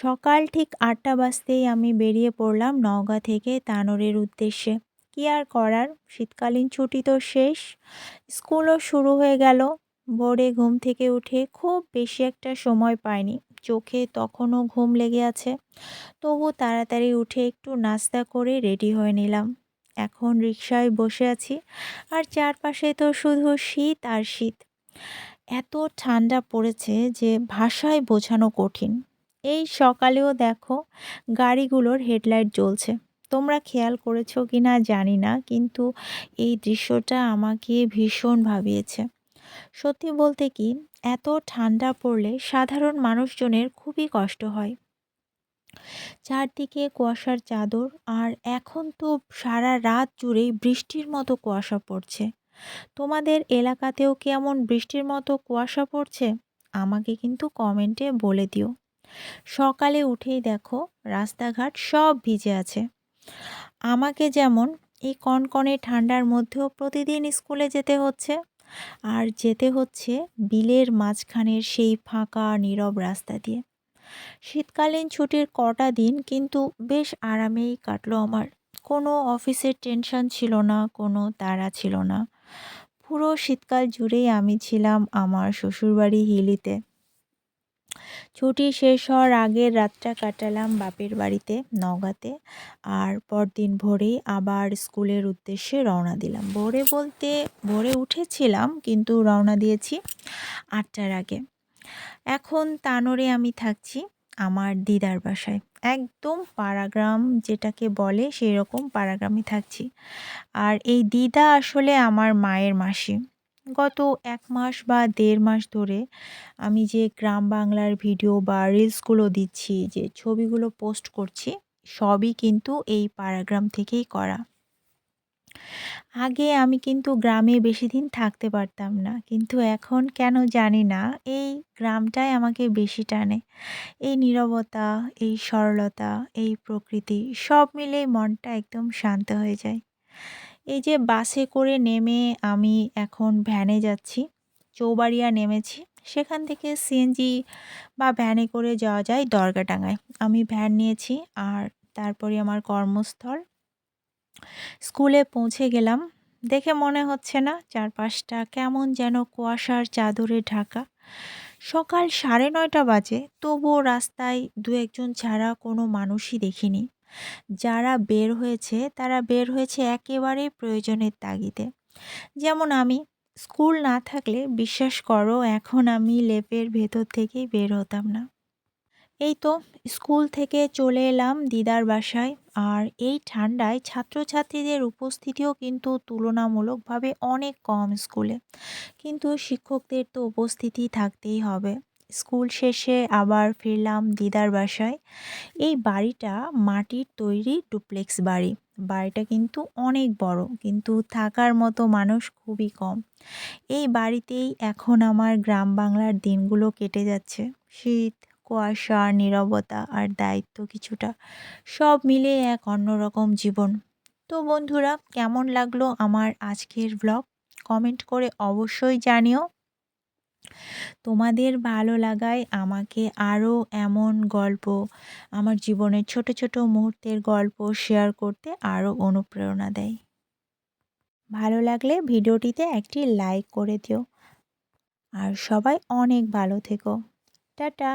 সকাল ঠিক ৮টা বাজতেই আমি বেরিয়ে পড়লাম নওগাঁ থেকে তানোরের উদ্দেশ্যে। কি আর করার, শীতকালীন ছুটি তো শেষ, স্কুলও শুরু হয়ে গেল। ভোরে ঘুম থেকে উঠে খুব বেশি একটা সময় পাইনি, চোখে তখনও ঘুম লেগে আছে। তবু তাড়াতাড়ি উঠে একটু নাস্তা করে রেডি হয়ে নিলাম। এখন রিকশায় বসে আছি, আর চারপাশে তো শুধু শীত আর শীত। এত ঠান্ডা পড়েছে যে ভাষায় বোঝানো কঠিন। এই সকালেও দেখো, গাড়িগুলোর হেডলাইট জ্বলছে। তোমরা খেয়াল করেছো কিনা জানি না, কিন্তু এই দৃশ্যটা আমাকে ভীষণ ভাবিয়েছে। সত্যি বলতে কি, এত ঠান্ডা পড়লে সাধারণ মানুষজনের খুবই কষ্ট হয়। চারদিকে কুয়াশার চাদর, আর এখন তো সারা রাত জুড়েই বৃষ্টির মতো কুয়াশা পড়ছে। তোমাদের এলাকাতেও কেমন বৃষ্টির মতো কুয়াশা পড়ছে? আমাকে কিন্তু কমেন্টে বলে দিও। সকালে উঠেই দেখো, রাস্তাঘাট সব ভিজে আছে। আমাকে যেমন এই কনকনে ঠান্ডার মধ্যেও প্রতিদিন স্কুলে যেতে হচ্ছে, আর যেতে হচ্ছে বিলের মাঝখানের সেই ফাঁকা নীরব রাস্তা দিয়ে। শীতকালীন ছুটির কটা দিন কিন্তু বেশ আরামেই কাটলো আমার। কোনো অফিসের টেনশন ছিল না, কোনো তাড়া ছিল না। পুরো শীতকাল জুড়েই আমি ছিলাম আমার শ্বশুরবাড়ি হিলিতে। ছুটি শেষ হওয়ার আগের রাতটা কাটালাম বাপের বাড়িতে নওগাঁতে। আর পরদিন ভোরেই আবার স্কুলের উদ্দেশ্যে রওনা দিলাম। ভোরে বলতে ভোরে উঠেছিলাম, কিন্তু রওনা দিয়েছি ৮টার আগে। এখন তানোরে আমি থাকছি আমার দিদার বাসায়। একদম পাড়াগ্রাম যেটাকে বলে, সেই রকম পাড়াগ্রামে থাকছি। আর এই দিদা আসলে আমার মায়ের মাসি। গত ১ মাস বা ১.৫ মাস ধরে আমি যে গ্রাম বাংলার ভিডিও বা রিলসগুলো দিচ্ছি, যে ছবিগুলো পোস্ট করছি, সবই কিন্তু এই পাড়াগ্রাম থেকেই করা। আগে আমি কিন্তু গ্রামে বেশি দিন থাকতে পারতাম না, কিন্তু এখন কেন জানি না, এই গ্রামটাই আমাকে বেশি টানে। এই নীরবতা, এই সরলতা, এই প্রকৃতি সব মিলে মনটা একদম শান্ত হয়ে যায়। এই যে বাসে করে নেমে আমি এখন ভ্যানে যাচ্ছি। চৌবাড়িয়া নেমেছি। সেখান থেকে সিএনজি বা ভ্যানে করে যাওয়া যায় দরগাডাঙ্গায়। আমি ভ্যান নিয়েছি, আর তারপরে আমার কর্মস্থল। স্কুলে পৌঁছে গেলাম। দেখে মনে হচ্ছে না চারপাশটা কেমন যেন কুয়াশার চাদরে ঢাকা। সকাল 9:30 বাজে, তবুও রাস্তায় দু একজন ছাড়া কোনো মানুষই দেখিনি। যারা বের হয়েছে তারা বের হয়েছে একেবারে প্রয়োজনের তাগিদে। যেমন আমি, স্কুল না থাকলে বিশ্বাস করো এখন আমি লেপের ভেতর থেকেই বের হতাম না। এই তো স্কুল থেকে চলে এলাম দিদার বাসায়। আর এই ঠান্ডায় ছাত্রছাত্রীদের উপস্থিতিও কিন্তু তুলনামূলকভাবে অনেক কম স্কুলে, কিন্তু শিক্ষকদের তো উপস্থিতি থাকতেই হবে। স্কুল শেষে আবার ফিরলাম দিদার বাসায়। এই বাড়িটা মাটির তৈরি ডুপ্লেক্স বাড়ি। বাড়িটা কিন্তু অনেক বড়, কিন্তু থাকার মতো মানুষ খুবই কম। এই বাড়িতেই এখন আমার গ্রাম বাংলার দিনগুলো কেটে যাচ্ছে। শীত, কুয়াশা, নীরবতা আর দায়িত্ব কিছুটা, সব মিলে এক অন্যরকম জীবন। তো বন্ধুরা, কেমন লাগলো আমার আজকের ব্লগ? কমেন্ট করে অবশ্যই জানিও। তোমাদের ভালো লাগায় আমাকে আরও এমন গল্প, আমার জীবনের ছোট ছোট মুহূর্তের গল্প শেয়ার করতে আরও অনুপ্রেরণা দেয়। ভালো লাগলে ভিডিওটিতে একটি লাইক করে দিও। আর সবাই অনেক ভালো থেকো। টাটা।